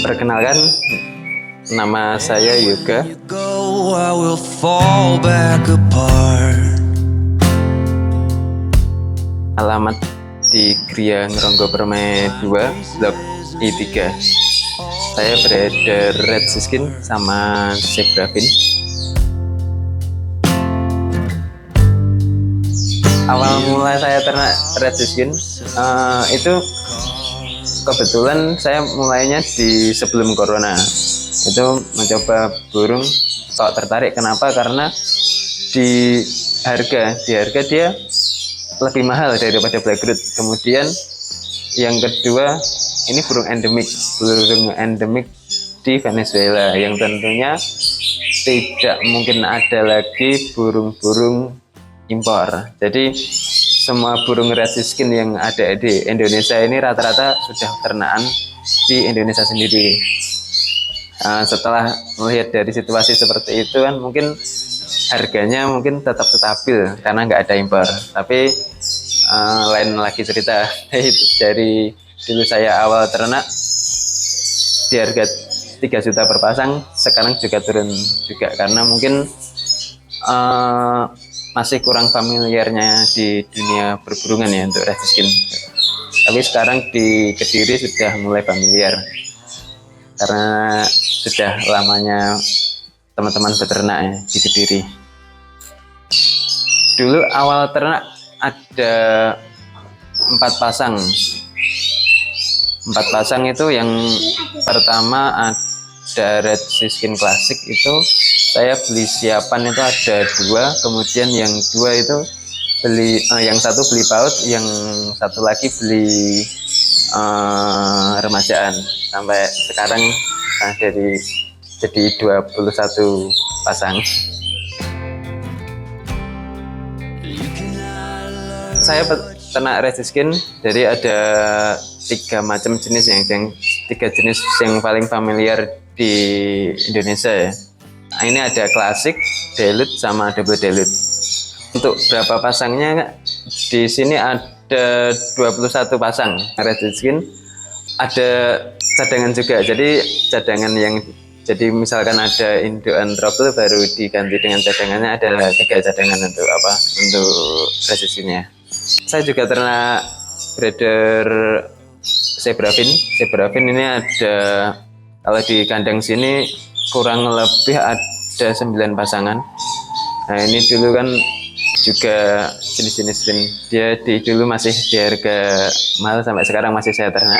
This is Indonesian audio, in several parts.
Perkenalkan, nama saya Yoga. Alamat di Gria Ngeronggo Permai 2, Blok I3. Saya beredar Red Siskin sama Zebrafin. Awal mulai saya ternak Red Siskin itu kebetulan saya mulainya di sebelum corona. Itu mencoba burung, kok tertarik. Kenapa? Karena di harga dia lebih mahal daripada Blackroot. Kemudian yang kedua, ini burung endemik di Venezuela yang tentunya tidak mungkin ada lagi burung-burung impor. Jadi semua burung Red Siskin yang ada di Indonesia ini rata-rata sudah ternakan di Indonesia sendiri. Setelah melihat dari situasi seperti itu kan mungkin harganya mungkin tetap stabil karena nggak ada impor. Tapi lain lagi cerita. Dari dulu saya awal ternak di harga 3 juta per pasang, sekarang juga turun juga karena mungkin masih kurang familiarnya di dunia perburungan ya untuk Red Siskin. Tapi sekarang di Kediri sudah mulai familiar karena sudah lamanya teman-teman peternak ya di Kediri. Dulu awal ternak ada 4 pasang. 4 pasang itu yang pertama ada Red Siskin klasik, itu saya beli siapan itu ada 2, kemudian yang 2 itu yang satu beli paut, yang satu lagi beli remajaan. Sampai sekarang jadi 21 pasang. Saya ternak Red Siskin, jadi ada 3 macam jenis yang 3 jenis yang paling familiar di Indonesia ya. Ini ada klasik, delute, sama double delute. Untuk berapa pasangnya, di sini ada 21 pasang Red Siskin. Ada cadangan juga, jadi cadangan jadi misalkan ada indukan trouble baru diganti dengan cadangannya, ada 3 cadangan untuk Red Siskinnya. Saya juga ternak breeder Zebrafin ini ada, kalau di kandang sini kurang lebih ada 9 pasangan. Nah ini dulu kan juga jenis-jenis dia dulu masih di harga mahal, sampai sekarang masih saya ternak.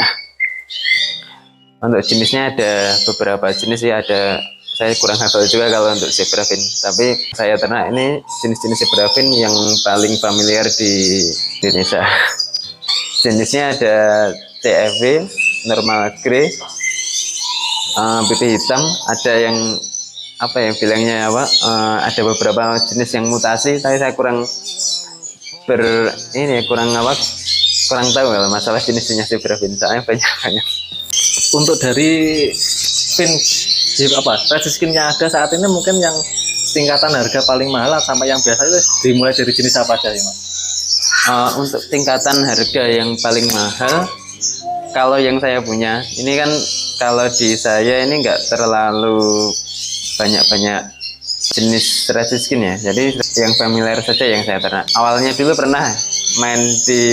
Untuk jenisnya ada beberapa jenis ya, saya kurang hafal juga kalau untuk Zebrafin, tapi saya ternak ini jenis-jenis Zebrafin yang paling familiar di Indonesia. Jenisnya ada CFV, normal grey, pipi hitam, ada yang bilangnya ada beberapa jenis yang mutasi. Saya kurang tahu kalau masalah jenis-jenis Zebrafin, soalnya banyak. Untuk dari Red Siskin yang ada saat ini, mungkin yang tingkatan harga paling mahal sampai yang biasa itu dimulai dari jenis apa aja ya Mas? Untuk tingkatan harga yang paling mahal, kalau yang saya punya ini kan, kalau di saya ini nggak terlalu banyak jenis Red Siskin ya, jadi yang familiar saja yang saya ternak. Awalnya dulu pernah main di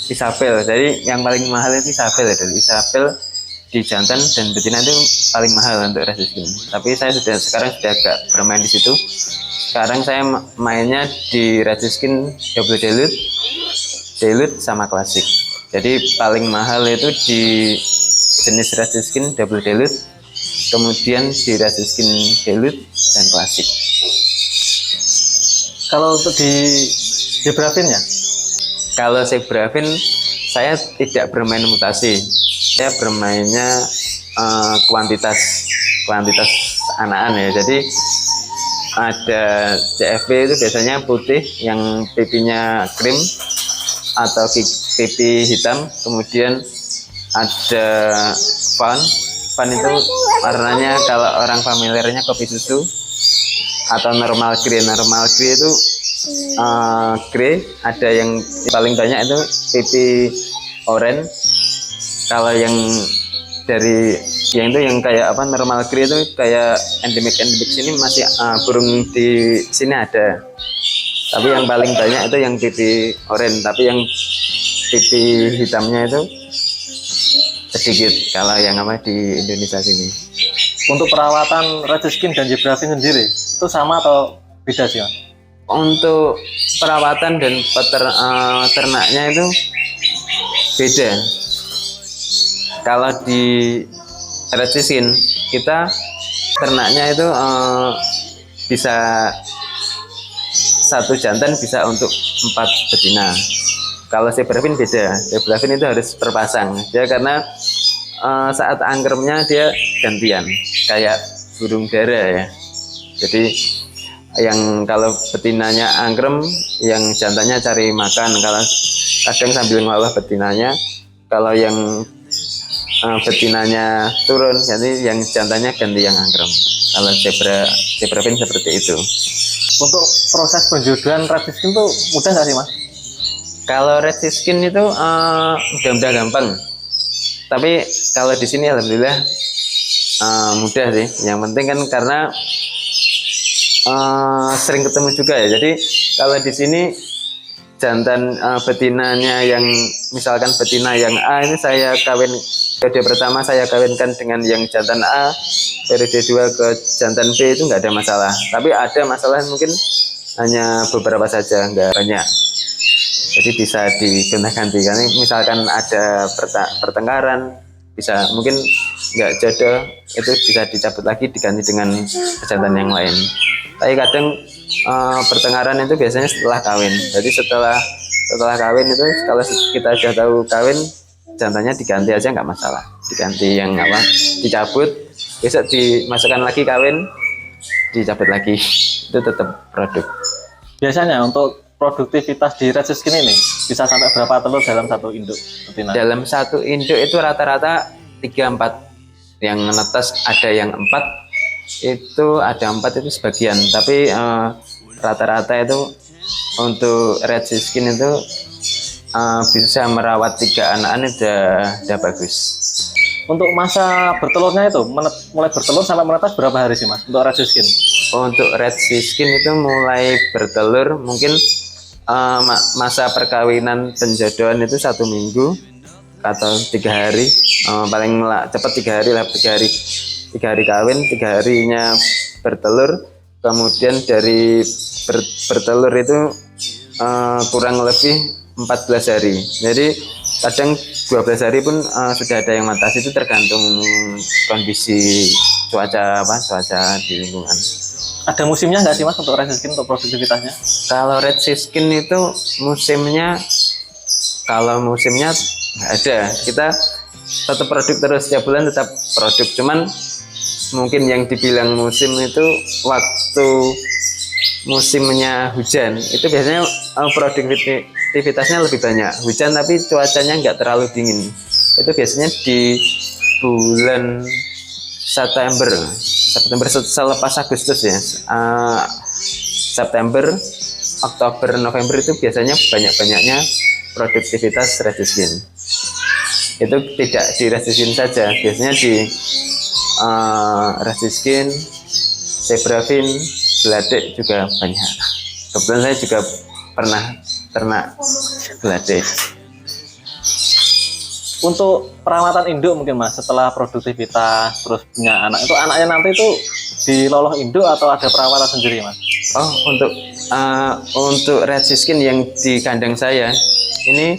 Isabel, jadi yang paling mahal itu Isabel di jantan dan betina itu paling mahal untuk Red Siskin. Tapi saya sekarang sudah agak bermain di situ. Sekarang saya mainnya di Red Siskin double delute sama klasik. Jadi paling mahal itu di jenis Red Siskin double delute, kemudian di Red Siskin delute dan klasik. Kalau untuk di Zebrafin ya? Kalau Zebrafin saya tidak bermain mutasi, saya bermainnya kuantitas anakan ya. Jadi ada CFB itu biasanya putih yang pipinya krim atau pipi hitam, kemudian ada Fawn itu warnanya kalau orang familiarnya kopi susu, atau normal grey itu grey, ada yang paling banyak itu pipi oranye. Kalau yang dari Yang itu yang kayak apa normal grey itu kayak endemik sini masih burung di sini ada. Tapi yang paling banyak itu yang pipi oranye, tapi yang pipi hitamnya itu sedikit kalau yang apa di Indonesia sini. Untuk perawatan red skin dan zebra fin sendiri itu sama atau beda sih Mas? Untuk perawatan dan ternaknya itu beda. Kalau di red skin kita ternaknya itu bisa satu jantan bisa untuk 4 betina. Kalau zebra fin beda. Zebra fin itu harus berpasang. Dia karena saat angkremnya dia gantian, kayak burung dara ya. Jadi yang kalau betinanya angkrem, yang jantannya cari makan. Kalau kadang sambil ngolah betinanya. Kalau yang betinanya turun, jadi yang jantannya ganti yang angkrem. Kalau zebra fin seperti itu. Untuk proses penjodohan red skin tuh mudah nggak sih Mas? Kalau red skin itu mudah gampang. Tapi kalau di sini alhamdulillah mudah sih. Yang penting kan karena sering ketemu juga ya. Jadi kalau di sini jantan betinanya yang misalkan betina yang A ini saya kawin periode pertama saya kawinkan dengan yang jantan A, periode 2 ke jantan B itu nggak ada masalah. Tapi ada masalah mungkin hanya beberapa saja, nggak banyak. Jadi bisa digonta-ganti. Karena misalkan ada pertengkaran, bisa mungkin nggak jodoh, itu bisa dicabut lagi diganti dengan jantan yang lain. Tapi kadang pertengkaran itu biasanya setelah kawin. Jadi setelah kawin itu kalau kita sudah tahu kawin, jantannya diganti aja nggak masalah. Diganti yang apa? Dicabut, besok dimasukkan lagi kawin, dicabut lagi. Itu tetap produk. Biasanya untuk produktivitas di red skin ini bisa sampai berapa telur dalam satu induk betina? Dalam satu induk itu rata-rata 3-4. Yang netes ada yang 4, itu ada 4 itu sebagian. Tapi rata-rata itu untuk red skin itu bisa merawat 3 anakan udah bagus. Untuk masa bertelurnya itu mulai bertelur sampai menetas berapa hari sih Mas untuk red skin? Untuk red skin itu mulai bertelur mungkin masa perkawinan penjodohan itu 1 minggu atau 3 hari, paling cepat 3 hari lah, 3 hari kawin, 3 harinya bertelur. Kemudian dari bertelur itu kurang lebih 14 hari. Jadi kadang 12 hari pun sudah ada yang menetas. Itu tergantung kondisi cuaca di lingkungan. Ada musimnya nggak sih Mas untuk red skin untuk produktivitasnya? Kalau red skin itu musimnya, kalau musimnya nggak ada. Kita tetap produk terus, setiap bulan tetap produk. Cuman mungkin yang dibilang musim itu waktu musimnya hujan itu biasanya produktivitasnya lebih banyak. Hujan tapi cuacanya nggak terlalu dingin. Itu biasanya di bulan September selepas Agustus ya. September, Oktober, November itu biasanya banyak-banyaknya produktivitas red skin. Itu tidak di red skin saja, biasanya di red skin, zebra fin, geledek juga banyak. Kebetulan saya juga pernah ternak geledek. Untuk perawatan induk mungkin Mas setelah produktivitas terus punya anak, itu anaknya nanti itu diloloh induk atau ada perawatan sendiri Mas? Oh, untuk red skin yang di kandang saya ini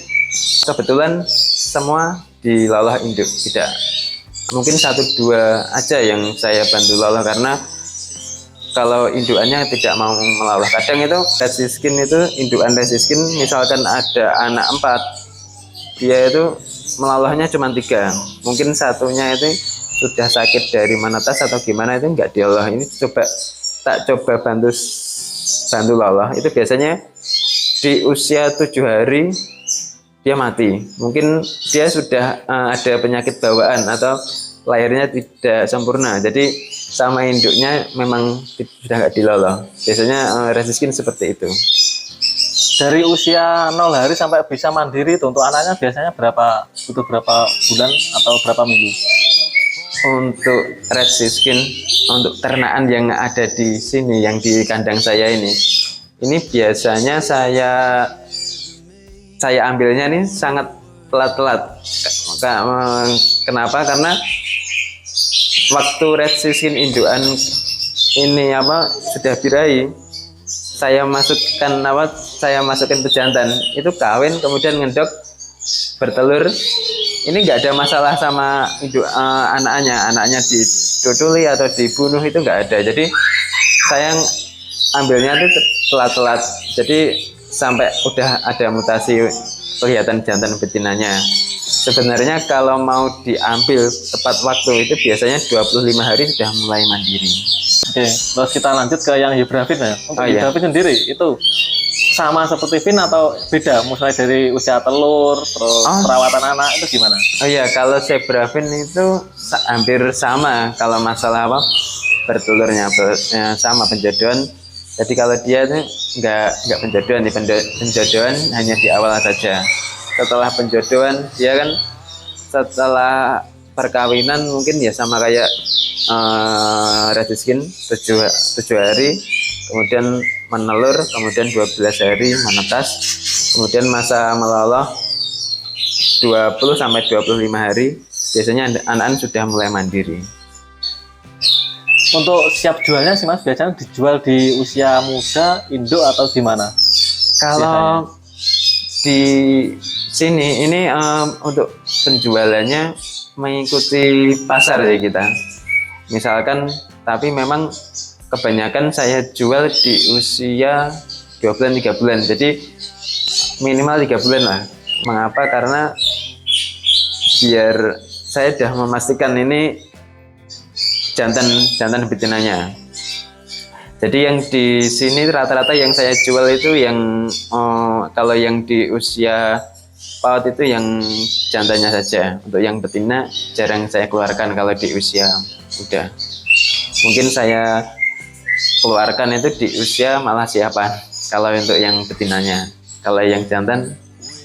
kebetulan semua diloloh induk, tidak. Mungkin 1-2 aja yang saya bantu loloh karena kalau indukannya tidak mau meloloh. Kadang itu red skin itu indukan red skin misalkan ada anak 4, dia itu melolohnya cuma 3. Mungkin satunya itu sudah sakit dari menetas atau gimana, itu nggak diolah. Ini tak coba bantu loloh. Itu biasanya di usia 7 hari dia mati. Mungkin dia sudah ada penyakit bawaan atau lahirnya tidak sempurna. Jadi sama induknya memang sudah nggak diloloh. Biasanya red skin seperti itu. Dari usia 0 hari sampai bisa mandiri itu untuk anaknya biasanya butuh berapa bulan atau berapa minggu? untuk red skin, untuk ternakan yang ada di sini, yang di kandang saya ini biasanya saya ambilnya nih sangat telat-telat. Kenapa? Karena waktu red skin indukan ini sudah birahi, saya masukkan ke jantan, itu kawin kemudian ngendok bertelur. Ini nggak ada masalah sama anaknya didodoli atau dibunuh, itu nggak ada. Jadi saya ambilnya itu telat-telat, jadi sampai udah ada mutasi kelihatan jantan betinanya. Sebenarnya kalau mau diambil tepat waktu itu biasanya 25 hari sudah mulai mandiri. Oke, terus kita lanjut ke yang Hybrafin ya. Untuk Hybrafin sendiri itu sama seperti Fin atau beda? Mulai dari usia telur, terus perawatan anak itu gimana? Oh iya, kalau Zebrafin itu hampir sama kalau masalah bertelurnya sama penjodohan. Jadi kalau dia itu nggak penjodohan, penjodohan hanya di awal saja. Setelah penjodohan dia kan setelah perkawinan mungkin ya sama kayak red skin 7 hari, kemudian menelur, kemudian 12 hari menetas, kemudian masa meloloh 20-25 hari, biasanya anak-anak sudah mulai mandiri. Untuk siap jualnya sih Mas, biasanya dijual di usia muda, induk atau gimana? Kalau di sini ini untuk penjualannya mengikuti pasar ya kita. Misalkan, tapi memang kebanyakan saya jual di usia 2 bulan 3 bulan, jadi minimal 3 bulan lah. Mengapa? Karena biar saya sudah memastikan ini jantan betinanya. Jadi yang di sini rata-rata yang saya jual itu yang kalau yang di usia PAUD itu yang jantannya saja. Untuk yang betina jarang saya keluarkan kalau di usia muda. Mungkin saya keluarkan itu di usia malah siapan kalau untuk yang betinanya. Kalau yang jantan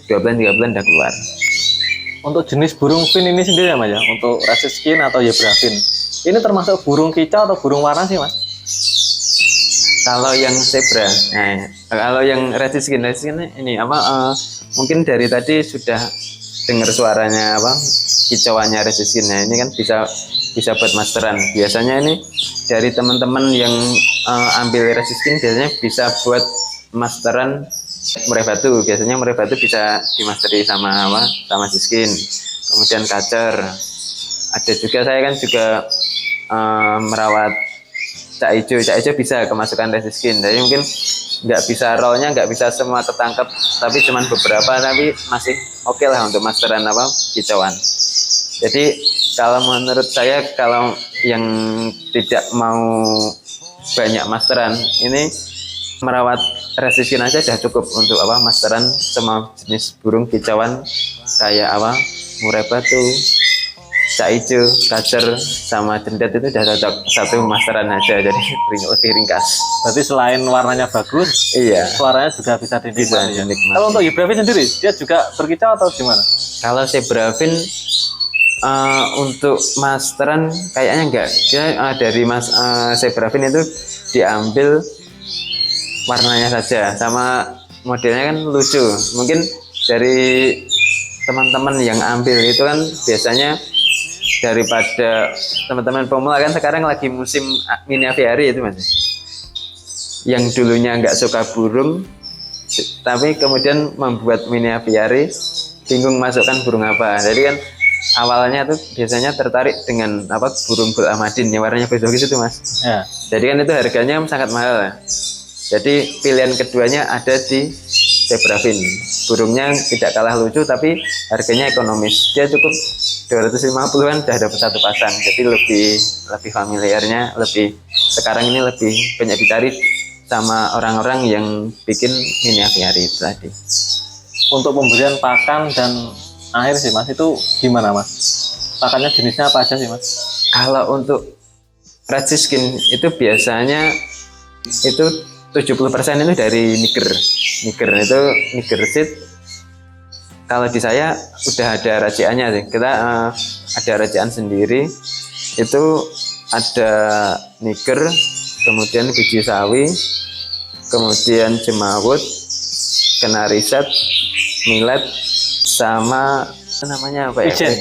2 bulan 3 bulan udah keluar. Untuk jenis burung Fin ini sendiri ya Mas ya, untuk red skin atau Hybrafin, ini termasuk burung kicau atau burung warna sih Mas? Kalau yang zebra, kalau yang red skin ini mungkin dari tadi sudah dengar suaranya kicauannya red skin. Nah, ini kan bisa buat masteran. Biasanya ini dari teman-teman yang ambil red skin biasanya bisa buat masteran murai batu. Biasanya murai batu bisa dimasteri sama siskin. Kemudian kacer. Ada juga, saya kan juga merawat cak ijo bisa kemasukan red skin. Jadi mungkin nggak bisa rollnya, nggak bisa semua ketangkep, tapi cuman beberapa, tapi masih oke lah untuk masteran kicauan. Jadi kalau menurut saya, kalau yang tidak mau banyak masteran, ini merawat red skin aja sudah cukup untuk masteran semua jenis burung kicauan kayak murai batu, cak ijo, kacer, sama cendet itu udah cocok satu masteran aja, jadi lebih ringkas. Berarti selain warnanya bagus, iya, suaranya juga bisa dinikmati. Kalau untuk Hybrafin sendiri, dia juga berkicau atau gimana? Kalau Zebrafin untuk masteran kayaknya enggak. Dia dari Zebrafin itu diambil warnanya saja, sama modelnya kan lucu. Mungkin dari teman-teman yang ambil itu kan biasanya daripada teman-teman pemula, kan sekarang lagi musim mini aviary itu Mas, yang dulunya nggak suka burung tapi kemudian membuat mini aviary, bingung masukkan burung apa. Jadi kan awalnya tuh biasanya tertarik dengan burung Gul Ahmadin yang warnanya bedogis itu Mas ya. Jadi kan itu harganya sangat mahal. Jadi pilihan keduanya ada di Zebrafin. Burungnya tidak kalah lucu tapi harganya ekonomis. Dia cukup 250-an udah dapat satu pasang. Jadi lebih familiarnya, sekarang ini lebih banyak dicari sama orang-orang yang bikin mini aviary itu tadi. Untuk pemberian pakan dan air sih Mas, itu gimana Mas? Pakannya jenisnya apa aja sih Mas? Kalau untuk red skin itu biasanya itu 70% itu dari Niger itu Niger seed. Kalau di saya udah ada raciannya sih, kita ada racian sendiri. itu ada niger, kemudian biji sawi, kemudian jemawut, kenariset, millet, sama namanya apa ya? Wijen.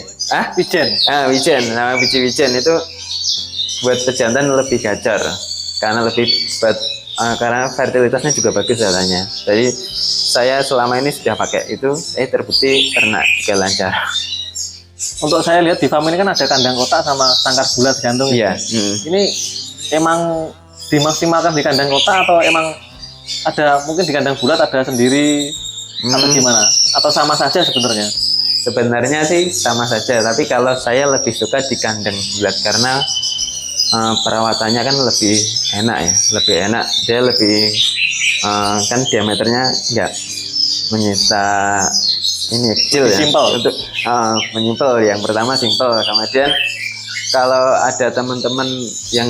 Wijen. Wijen, nama biji wijen itu buat pejantan lebih gacor karena lebih buat karena fertilitasnya juga bagus katanya. Jadi saya selama ini sudah pakai itu, terbukti ternak juga lancar. Untuk saya lihat di farm ini kan ada kandang kotak sama sangkar bulat gantung. Iya. Ini emang dimaksimalkan di kandang kotak atau emang ada mungkin di kandang bulat ada sendiri atau gimana? Atau sama saja sebenarnya? Sebenarnya sih sama saja, tapi kalau saya lebih suka di kandang bulat karena perawatannya kan lebih enak ya, lebih enak. Dia lebih kan diameternya nggak menyita ini kecil ya. Simple. Untuk menyimpel, yang pertama simple. Kemudian kalau ada teman-teman yang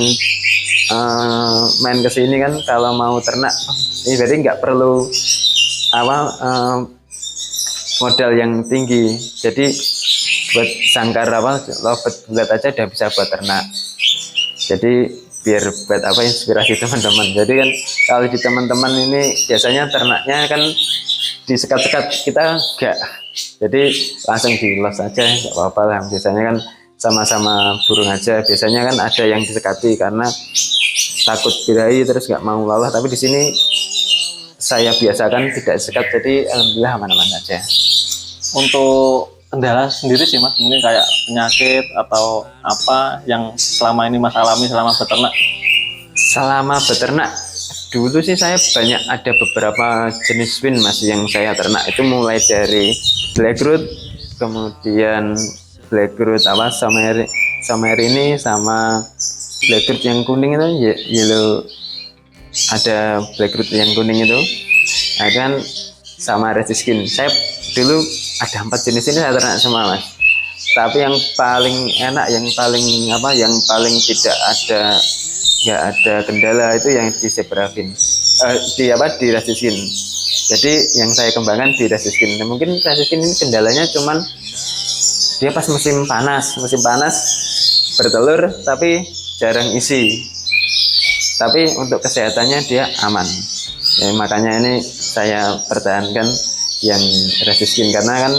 main ke sini kan, kalau mau ternak, ini berarti nggak perlu modal yang tinggi. Jadi buat sangkar lobet bulat aja udah bisa buat ternak. Jadi biar buat inspirasi teman-teman. Jadi kan kalau di teman-teman ini biasanya ternaknya kan disekat-sekat, kita enggak. Jadi langsung dilos aja, nggak apa-apa lah. Biasanya kan sama-sama burung aja. Biasanya kan ada yang disekati karena takut birahi terus nggak mau lalah. Tapi di sini saya biasakan tidak sekat, jadi alhamdulillah aman-aman saja. Untuk kendala sendiri sih Mas, mungkin kayak penyakit atau apa yang selama ini Mas alami selama beternak? Selama beternak dulu sih saya ada beberapa jenis swine Mas yang saya ternak. Itu mulai dari blackroot, kemudian blackroot Somerini, sama blackroot yang kuning itu yellow, ada blackroot yang kuning itu, kan sama red skin. Saya dulu ada 4 jenis ini saya ternak semua Mas. Tapi yang paling enak, yang paling tidak ada kendala itu yang di zebrafin, di red skin. Jadi yang saya kembangkan di red skin. Mungkin red skin ini kendalanya cuman dia pas musim panas bertelur tapi jarang isi. Tapi untuk kesehatannya dia aman. Ya, makanya ini saya pertahankan yang red skin, karena kan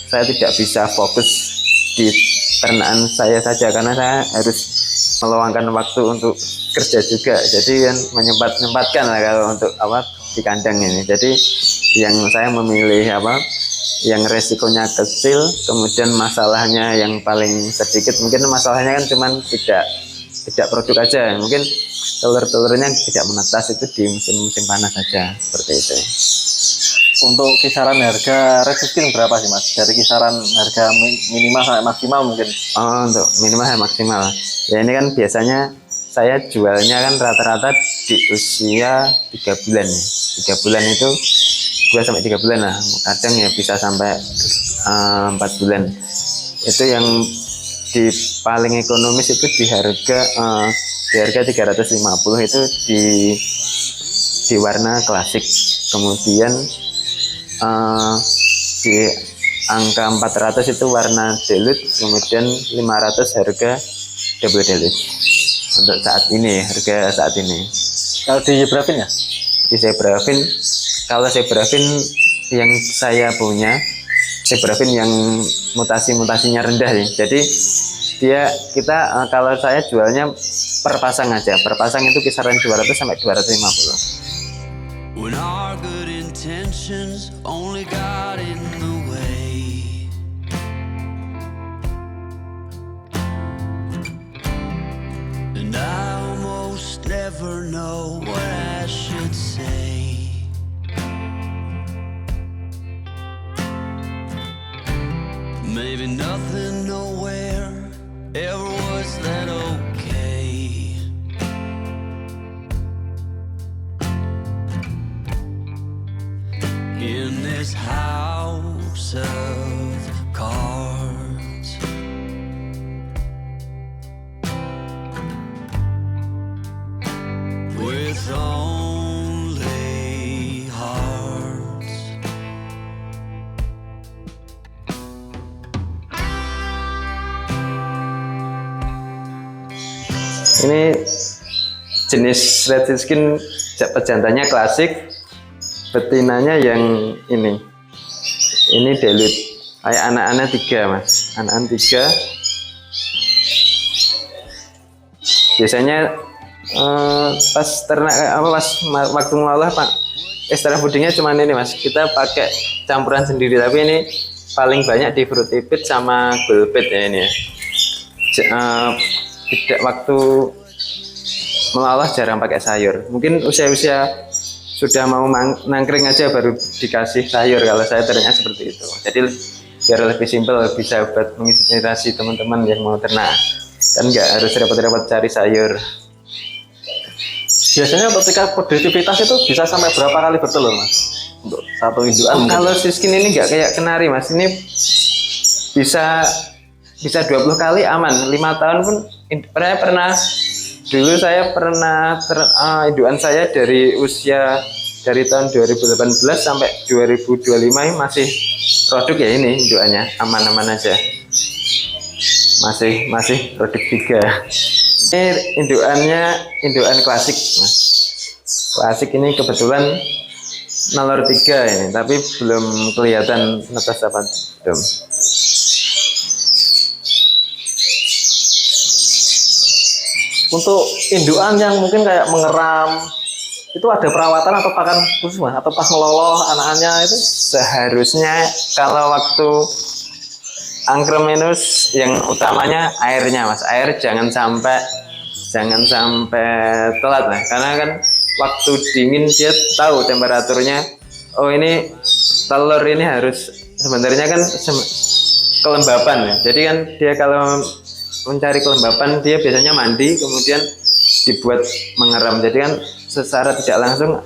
saya tidak bisa fokus di ternakan saya saja karena saya harus meluangkan waktu untuk kerja juga. Jadi kan menyempatkan lah kalau untuk di kandang ini. Jadi yang saya memilih yang resikonya kecil, kemudian masalahnya yang paling sedikit. Mungkin masalahnya kan cuman tidak produk aja, mungkin telur-telurnya tidak menetas, itu di musim panas saja, seperti itu. Untuk kisaran harga red skin berapa sih Mas? Dari kisaran harga minimal sampai maksimal mungkin? Untuk minimal sampai maksimal. Ya ini kan biasanya saya jualnya kan rata-rata di usia 3 bulan. 3 bulan itu 2 sampai 3 bulan lah. Kadang ya bisa sampai 4 bulan. Itu yang di paling ekonomis itu di harga 350 itu di warna klasik. Kemudian di angka 400 itu warna delut, kemudian 500 harga double delut. Untuk saat ini, harga saat ini. Kalau di zebrafin ya? Di zebrafin, kalau zebrafin yang saya punya, zebrafin yang mutasinya rendah ya. Jadi kita kalau saya jualnya per pasang aja. Per pasang itu kisaran 200 sampai 250. When our good intentions only got in the way, and I almost never know what I should say. Maybe nothing nowhere ever was that okay. In this house of cards, with only hearts, Ini jenis red skin pejantannya klasik, betinanya yang ini. Ini delut. Kayak anak-anak 3 mas, anak-anak 3. Biasanya pas ternak pas waktu ngolah pak, ekstrak budingnya cuma ini mas. Kita pakai campuran sendiri, tapi ini paling banyak di fruity pit sama gulpit ya ini ya. Tidak waktu mengolah jarang pakai sayur. Mungkin usia-usia sudah mau nangkring aja baru dikasih sayur kalau saya ternaknya seperti itu. Jadi biar lebih simpel, bisa buat menginspirasi teman-teman yang mau ternak. Kan nggak harus repot-repot cari sayur. Biasanya ketika produktivitas itu bisa sampai berapa kali bertelur mas? Untuk satu indukan? Kalau siskin ini nggak kayak kenari mas, ini bisa 20 kali aman. 5 tahun pun dulu saya pernah indukan saya dari tahun 2018 sampai 2025 ini masih produk ya, ini indukannya aman-aman aja, masih produk 3. Ini indukan klasik mas. Klasik ini kebetulan nomor 3 ini, tapi belum kelihatan netes apa belum. Untuk indukan yang mungkin kayak mengeram, itu ada perawatan atau pakan khusus mas? Atau pas meloloh anak-anaknya itu? Seharusnya kalau waktu angkremenus yang utamanya airnya mas, air jangan sampai telat lah, karena kan waktu dingin dia tahu temperaturnya. Oh ini telur ini harus sebenarnya kan kelembapan ya. Jadi kan dia kalau mencari kelembapan dia biasanya mandi kemudian dibuat mengeram. Jadi kan secara tidak langsung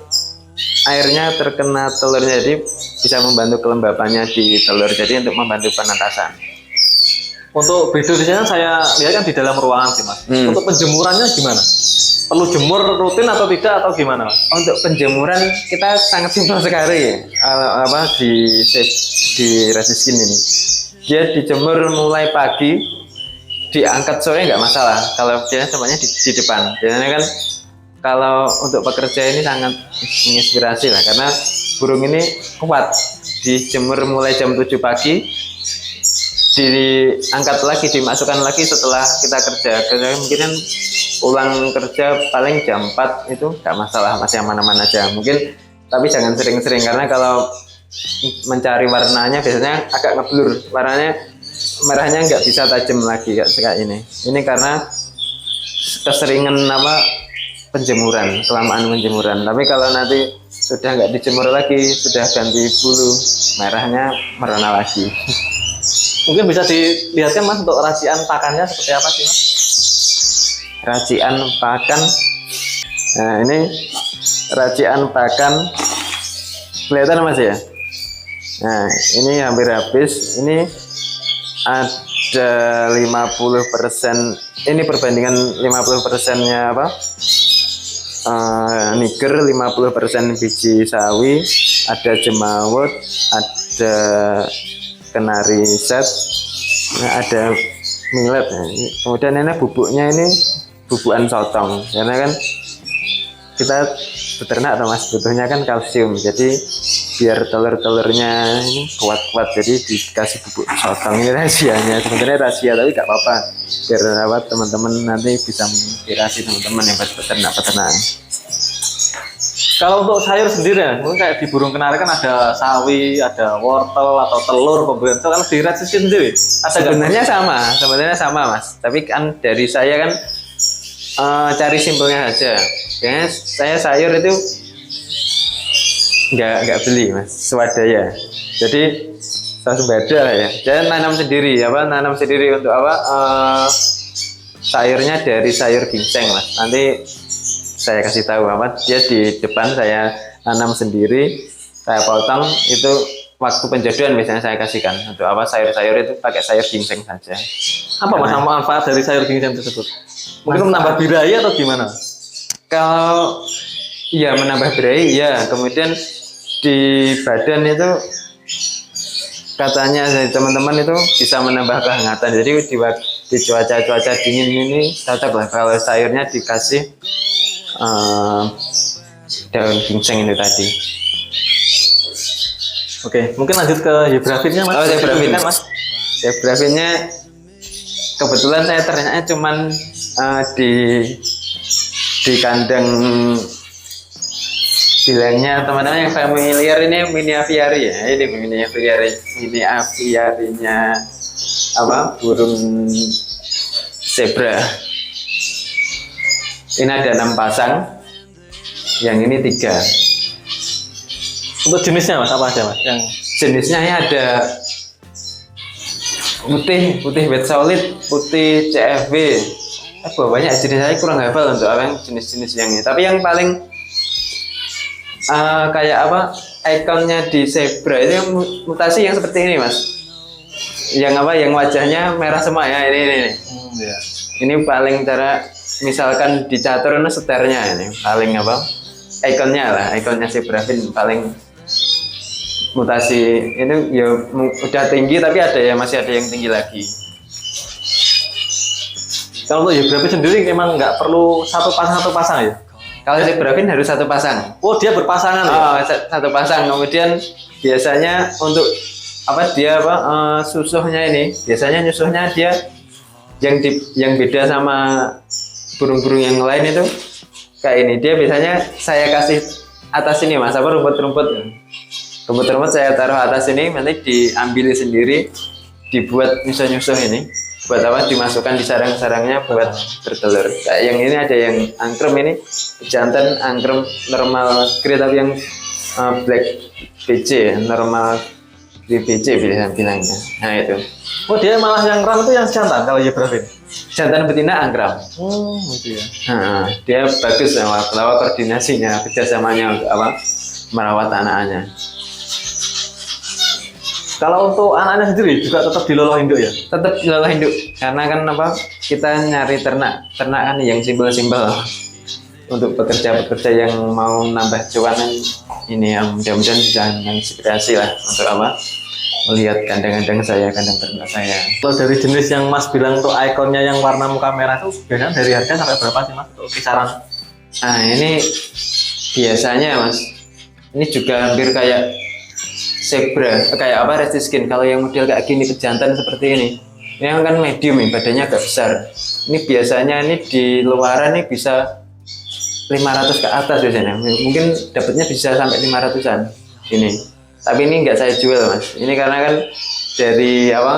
airnya terkena telurnya, jadi bisa membantu kelembapannya di telur. Jadi untuk membantu penetasan. Untuk breeder di sana saya lihat kan di dalam ruangan sih mas. Untuk penjemurannya gimana? Perlu jemur rutin atau tidak atau gimana mas? Untuk penjemuran kita sangat simpel sekali. Di Resiskin ini dia dijemur mulai pagi, diangkat sore nggak masalah. Kalau dia tempatnya di depan. Biasanya kan kalau untuk pekerja ini sangat menginspirasi lah, karena burung ini kuat. Dijemur mulai jam 7 pagi, diangkat lagi, dimasukkan lagi setelah kita kerja mungkin kan pulang kerja paling jam 4 itu nggak masalah, masih aman-aman aja mungkin. Tapi jangan sering-sering, karena kalau mencari warnanya biasanya agak ngeblur, warnanya merahnya nggak bisa tajam lagi kayak ini karena keseringan penjemuran, kelamaan penjemuran. Tapi kalau nanti sudah nggak dijemur lagi, sudah ganti bulu, merahnya merona lagi. Mungkin bisa dilihatkan mas untuk racian pakannya seperti apa sih mas? Racian pakan, nah ini racian pakan kelihatan mas ya. Nah ini hampir habis, ini ada 50%, ini perbandingan 50%-nya niger, 50% biji sawi, ada jemawut, ada kenari set, ada millet. Kemudian ini bubuknya ini bubukan sotong, karena kan kita beternak atau mas butuhnya kan kalsium, jadi biar telur-telurnya ini kuat-kuat, jadi dikasih bubuk sotong. Ini rahasianya, sebenarnya rahasia tapi nggak apa-apa, biar teman-teman nanti bisa menginspirasi teman-teman yang peternak. Kalau untuk sayur sendiri ya, mungkin kayak di burung kenari kan ada sawi, ada wortel atau telur pemberian. Kalau di Resiskin sendiri ada sebenarnya sama mas, tapi kan dari saya kan cari simpelnya aja. Kayaknya saya sayur itu nggak beli mas, swadaya. Jadi swasembada lah ya. Saya nanam sendiri untuk sayurnya dari sayur ginseng mas. Nanti saya kasih tahu dia di depan saya tanam sendiri, saya potong, itu waktu penjodohan biasanya saya kasihkan. Untuk sayur-sayur itu pakai sayur ginseng saja. Apa mas manfaat dari sayur ginseng tersebut? Mungkin menambah birahi atau gimana? Kalau ya menambah birahi ya, kemudian di badan itu katanya dari teman-teman itu bisa menambah kehangatan. Jadi di cuaca dingin ini cocok lah kalau sayurnya dikasih daun ginseng itu tadi. Oke, mungkin lanjut ke zebrafinnya Mas. Oh, zebrafin Kan, Mas. Zebrafinnya kebetulan saya ternaknya cuman di kandang, bilangnya teman-teman yang familiar ini mini aviary ya. Ini mini aviary-nya apa, burung zebra. Ini ada 6 pasang, yang ini 3. Untuk jenisnya Mas, apa aja Mas? Yang Jenisnya ini ada putih white solid, putih CFB. Banyak jenis, saya kurang hafal untuk apa yang jenis-jenis yang ini. Tapi yang paling kayak apa, ikonnya di zebra itu yang mutasi yang seperti ini Mas. Yang apa, yang wajahnya merah semua ya, ini. ya. Ini paling cara misalkan dicatur ini seternya, ini paling apa, ikonnya zebrafin paling mutasi ini ya udah tinggi, tapi masih ada yang tinggi lagi. Kalau untuk zebrafin sendiri memang nggak perlu satu pasang ya? Kalau zebrafin harus 1 pasang. Oh, dia berpasangan ya? Oh, 1 pasang. Kemudian biasanya untuk apa, dia apa, susuhnya ini biasanya nyusuhnya dia yang beda sama burung-burung yang lain itu kayak ini. Dia biasanya saya kasih atas ini Mas, apa, rumput-rumput saya taruh atas ini, nanti diambil sendiri, dibuat nyusuh ini, buat apa, dimasukkan di sarang-sarangnya buat bertelur. Kayak yang ini ada yang angkrem, ini jantan angkrem normal grade, tapi yang black BC, normal grade BC bilangnya. Nah itu. Oh, dia malah yang ram itu yang jantan kalau zebrafin? Jantan betina angkrem. Gitu ya. Nah, dia bagus sama koordinasinya, kerjasamanya untuk apa, merawat anak-anaknya. Kalau untuk anak-anak sendiri juga tetap diloloh induk ya? Tetap diloloh induk, karena kan apa, kita nyari ternak kan yang simpel-simpel untuk pekerja yang mau nambah cuan ini, yang mudah-mudahan bisa menginspirasi lah untuk apa, melihat kandang-kandang saya, kandang ternak saya. Kalau dari jenis yang Mas bilang untuk ikonnya yang warna muka merah itu biasanya dari harga sampai berapa sih Mas untuk kisaran? Nah ini biasanya Mas, ini juga hampir kayak zebra, kayak apa, rescue skin. Kalau yang model kayak gini, pejantan seperti ini kan medium nih, badannya agak besar. Ini biasanya ini di luaran nih bisa 500 ke atas biasanya. Mungkin dapatnya bisa sampai 500-an ini. Tapi ini nggak saya jual Mas. Ini karena kan dari apa,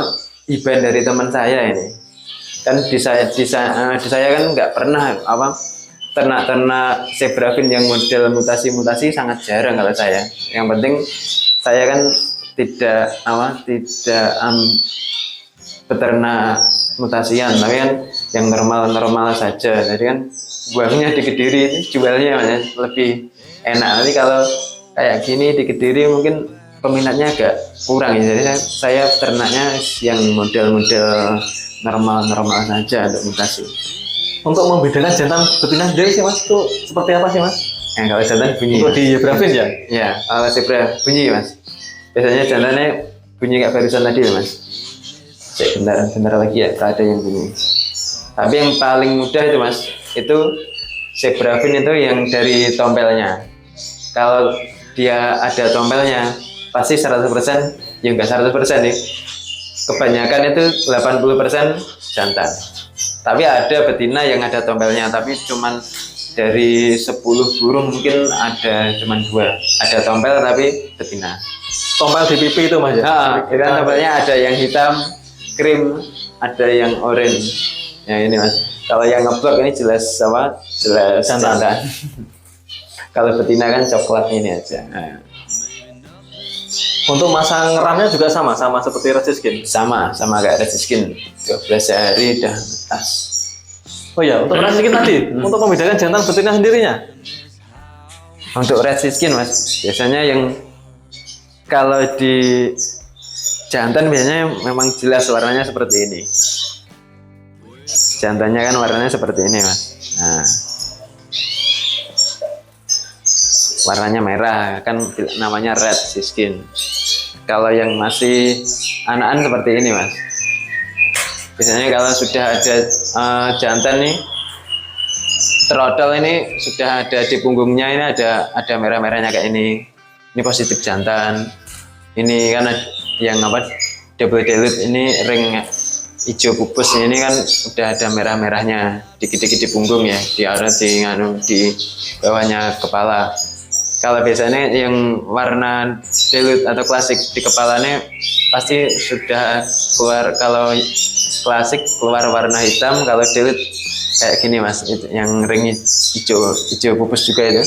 iban dari teman saya ini. Kan di saya kan nggak pernah apa, ternak zebrafin yang model mutasi sangat jarang kalau saya. Yang penting saya kan tidak peternak mutasian, tapi kan yang normal saja. Jadi kan buangnya di Kediri ini jualnya lebih enak. Nanti kalau kayak gini di Kediri mungkin peminatnya agak kurang ya. Jadi saya ternaknya yang model-model normal saja untuk mutasi. Untuk membedakan jantan betina sendiri sih Mas, itu seperti apa sih Mas? Kalau jantan bunyi. Untuk di zebrafin ya? Ya, kalau zebra bunyi Mas. Biasanya jantannya bunyi kayak barusan tadi ya Mas. Bentar lagi ya, ada yang bunyi. Tapi yang paling mudah itu Mas, itu zebrafin itu yang dari tompelnya. Kalau dia ada tompelnya, pasti 100%, ya enggak 100% nih. Kebanyakan itu 80% jantan. Tapi ada betina yang ada tompelnya, tapi cuman dari 10 burung mungkin ada cuman 2. Ada tompel tapi betina. Tompel di pipi itu Mas ya? Kan tompelnya ada yang hitam, krim, ada yang orange. Ya ini Mas. Kalau yang ngeblok ini jelas apa? Jelas jantan. Kalau betina kan coklat ini aja. Nah. Untuk masa ngeramnya juga sama seperti rescue skin? Sama kayak rescue skin. 12 hari dah atas. Oh ya, untuk rescue skin tadi, untuk membedakan jantan betina sendirinya? Untuk rescue skin Mas, biasanya yang kalau di jantan biasanya memang jelas warnanya seperti ini. Jantannya kan warnanya seperti ini Mas. Nah, warnanya merah kan namanya red skin. Kalau yang masih anakan seperti ini Mas. Biasanya kalau sudah ada jantan nih, trotol ini sudah ada di punggungnya, ini ada merah-merahnya kayak ini. Ini positif jantan. Ini kan yang apa, double dilute, ini ring hijau pupus ini kan udah ada merah-merahnya dikit-dikit di punggung ya, di bawahnya kepala. Kalau biasanya yang warna dilute atau klasik di kepalanya pasti sudah keluar, kalau klasik keluar warna hitam, kalau dilute kayak gini mas, itu yang ring hijau pupus juga itu.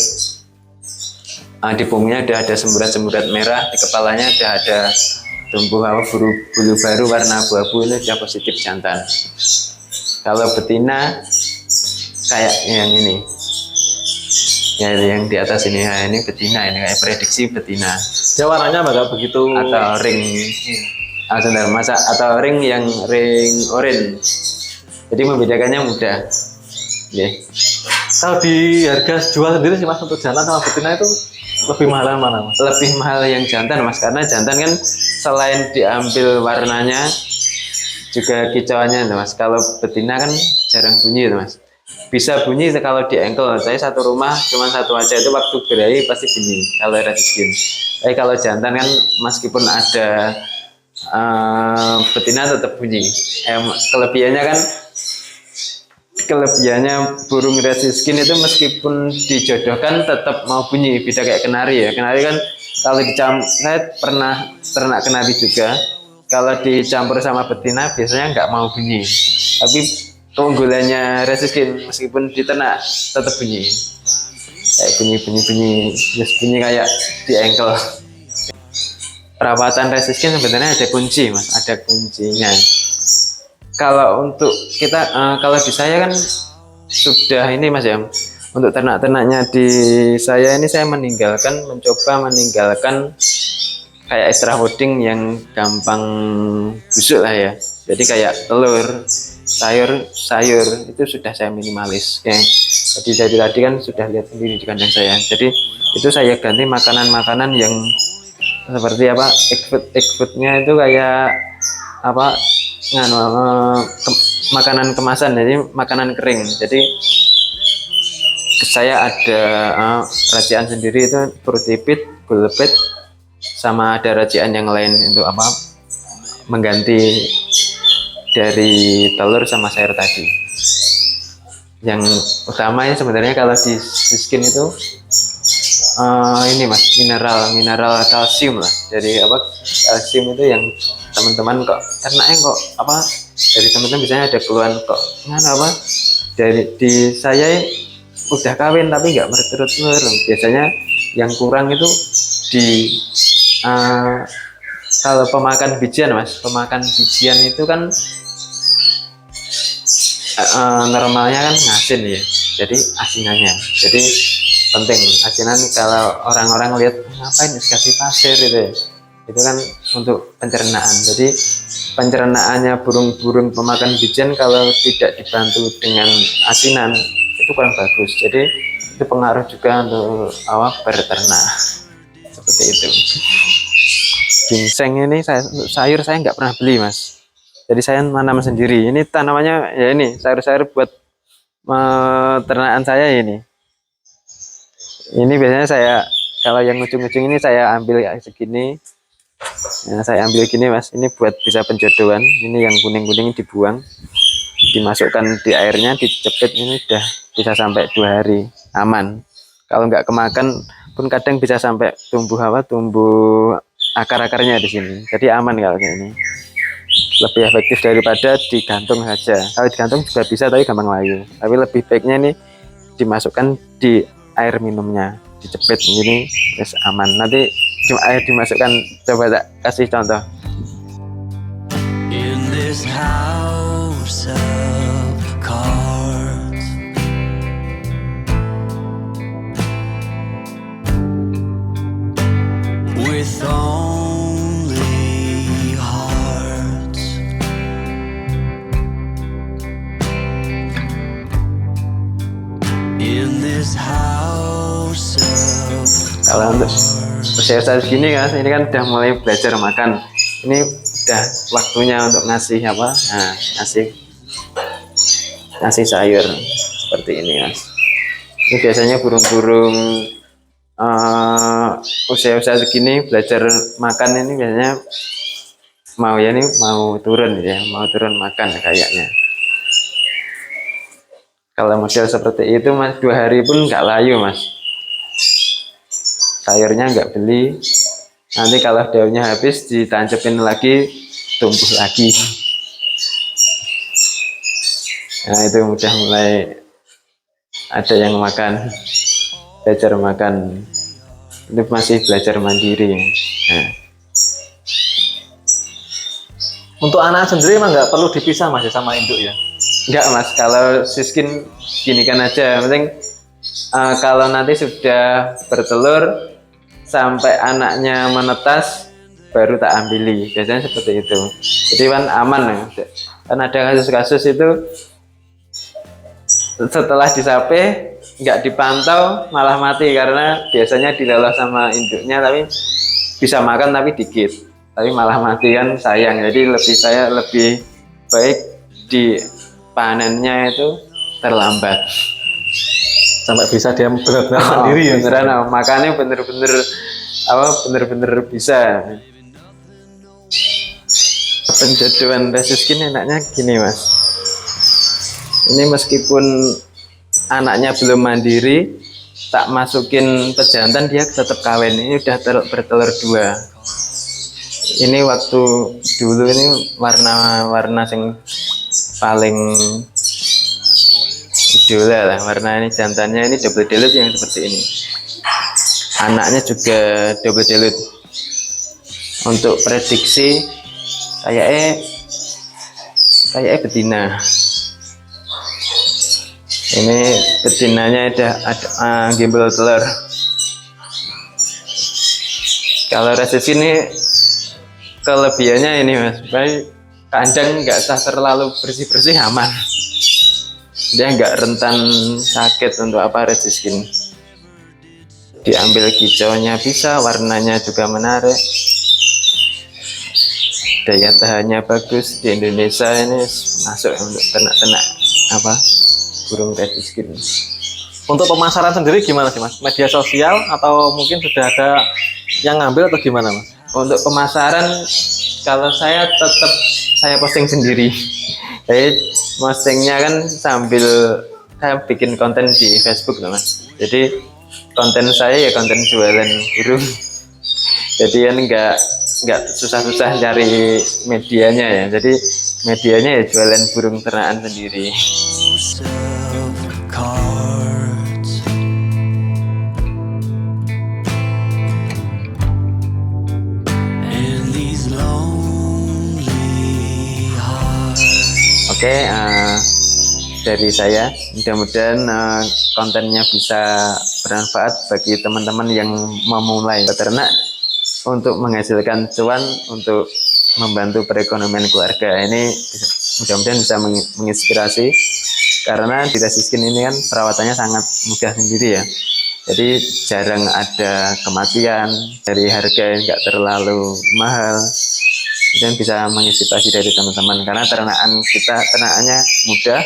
Di punggungnya udah ada semburat-semburat merah, di kepalanya udah ada tumbuh bulu baru warna abu-abu, itu udah positif jantan. Kalau betina kayak yang ini ya, yang di atas ini, nah, ini betina, ini kayak prediksi betina. Dia warnanya agak begitu atau ring sebentar masa atau ring yang ring orange, jadi membedakannya mudah. Kalau di harga jual sendiri sih mas, untuk jantan sama betina itu lebih mahal mana mas? Lebih mahal yang jantan mas, karena jantan kan selain diambil warnanya juga kicauannya mas. Kalau betina kan jarang bunyi itu mas, bisa bunyi kalau di engkel. Saya satu rumah cuma satu aja, itu waktu berahi pasti bunyi kalau red skin. Tapi kalau jantan kan meskipun ada betina tetap bunyi. Kelebihannya burung red skin itu meskipun dijodohkan tetap mau bunyi, beda kayak kenari ya. Kenari kan kalau saya pernah ternak kenari juga, kalau dicampur sama betina biasanya nggak mau bunyi. Tapi keunggulannya red skin meskipun diternak tetap bunyi, kayak bunyi kayak di engkel. Perawatan red skin sebenarnya ada kunci mas, ada kuncinya. Kalau untuk kita, kalau di saya kan sudah ini mas ya, untuk ternak-ternaknya di saya ini saya mencoba meninggalkan kayak extra holding yang gampang busuk lah ya. Jadi kayak telur, sayur itu sudah saya minimalis. Jadi tadi kan sudah lihat sendiri di kandang saya. Jadi itu saya ganti makanan-makanan yang seperti apa, egg foodnya itu kayak apa, makanan kemasan, jadi makanan kering. Jadi saya ada racian sendiri, itu Frutipit, Gulpit, sama ada racian yang lain untuk apa, mengganti dari telur sama sayur tadi. Yang utamanya sebenarnya kalau di skin itu ini mas, mineral kalsium lah. Jadi apa, kalsium itu yang teman-teman kok ternaknya kok apa, dari teman-teman biasanya ada keluhan kok apa, dari di saya udah kawin tapi nggak bertelur. Biasanya yang kurang itu di kalau pemakan bijian mas, pemakan bijian itu kan normalnya kan ngasin ya, jadi asinannya, jadi penting asinan. Kalau orang-orang lihat ngapain kasih pasir itu kan untuk pencernaan. Jadi pencernaannya burung-burung pemakan bijian kalau tidak dibantu dengan asinan itu kurang bagus. Jadi itu pengaruh juga untuk awak berternak seperti itu. Ginseng ini sayur saya nggak pernah beli mas, jadi saya menanam sendiri. Ini tanamannya ya, ini sayur-sayur buat ternakan saya ini biasanya saya kalau yang ujung-ujung ini saya ambil segini. Nah, saya ambil gini mas, ini buat bisa penjodohan. Ini yang kuning-kuning dibuang, dimasukkan di airnya, dicepit, ini udah bisa sampai 2 hari aman. Kalau nggak kemakan pun kadang bisa sampai tumbuh akar-akarnya di sini. Jadi aman kalau kayak ini. Lebih efektif daripada digantung saja. Kalau digantung juga bisa tapi gampang layu. Tapi lebih baiknya ini dimasukkan di air minumnya, dicepit ini terus aman. Nanti air dimasukkan, coba tak kasih contoh. In this house of cards, with only hearts, in this house of Kalau untuk usia saya segini kan, ini kan udah mulai belajar makan. Ini udah waktunya untuk ngasih apa, nah, ngasih sayur seperti ini mas. Ini biasanya burung-burung usia-usia segini belajar makan ini biasanya mau turun makan kayaknya. Kalau model seperti itu mas 2 hari pun nggak layu mas. Sayurnya nggak beli, nanti kalau daunnya habis ditancepin lagi, tumbuh lagi. Nah itu udah mulai ada yang makan, belajar makan. Itu masih belajar mandiri. Nah. Untuk anak sendiri emang nggak perlu dipisah mas ya sama induk ya? Enggak mas, kalau siskin ginikan aja. Yang penting kalau nanti sudah bertelur sampai anaknya menetas baru tak ambili. Biasanya seperti itu. Jadi kan aman ya. Kan ada kasus-kasus itu setelah disape nggak dipantau malah mati karena biasanya dilelah sama induknya tapi bisa makan tapi dikit. Tapi malah mati kan sayang. Jadi saya lebih baik di panennya itu terlambat sampai bisa dia benar-benar mandiri ya. Beneran makannya bener-bener bisa. Penjodohan resiskin enaknya gini mas. Ini meskipun anaknya belum mandiri, tak masukin pejantan dia tetap kawin. Ini udah bertelur 2. Ini waktu dulu ini warna yang paling idola lah, warna ini jantannya ini double dilute yang seperti ini. Anaknya juga double dilute. Untuk prediksi kayaknya betina. Ini betinanya ada gimbal telur. Kalau resis ini kelebihannya ini mas, baik kandang nggak usah terlalu bersih aman. Dia nggak rentan sakit untuk apa resiskin. Diambil kicaunya bisa, warnanya juga menarik, daya tahannya bagus. Di Indonesia ini masuk untuk ternak burung resiskin. Untuk pemasaran sendiri gimana sih mas? Media sosial atau mungkin sudah ada yang ngambil atau gimana mas? Untuk pemasaran kalau saya tetap saya posting sendiri. Jadi postingnya kan sambil saya bikin konten di Facebook mas. Jadi konten saya ya konten jualan burung. Jadi kan nggak susah-susah cari medianya ya. Jadi medianya ya jualan burung ternakan sendiri. Oke, dari saya mudah-mudahan kontennya bisa bermanfaat bagi teman-teman yang memulai beternak untuk menghasilkan cuan untuk membantu perekonomian keluarga. Ini mudah-mudahan bisa menginspirasi karena di resiskin ini kan perawatannya sangat mudah sendiri ya. Jadi jarang ada kematian, dari harga yang nggak terlalu mahal. Dan bisa menginspirasi dari teman-teman karena ternakannya mudah,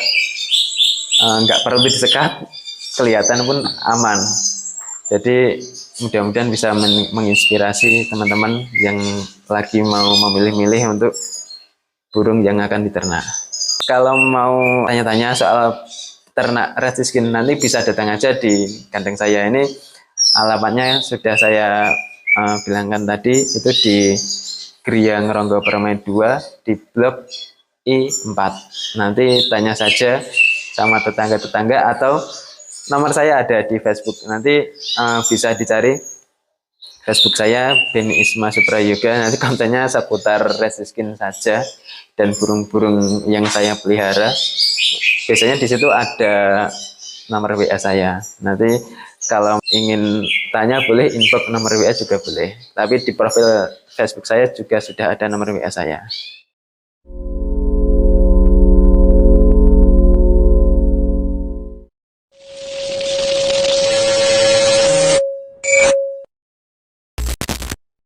nggak perlu disekat, kelihatan pun aman. Jadi mudah-mudahan bisa menginspirasi teman-teman yang lagi mau memilih-milih untuk burung yang akan diternak. Kalau mau tanya-tanya soal ternak resiskin nanti bisa datang aja di kandang saya ini. Alamatnya sudah saya bilangkan tadi, itu di Griang Ronggo Permai 2 di blok I4. Nanti tanya saja sama tetangga-tetangga atau nomor saya ada di Facebook. Nanti bisa dicari Facebook saya Beni Isma Suprayoga. Nanti kontennya seputar resiskin saja dan burung-burung yang saya pelihara. Biasanya di situ ada nomor WA saya. Nanti kalau ingin tanya boleh inbox nomor WA juga boleh. Tapi di profil Facebook saya juga sudah ada nomor WA saya.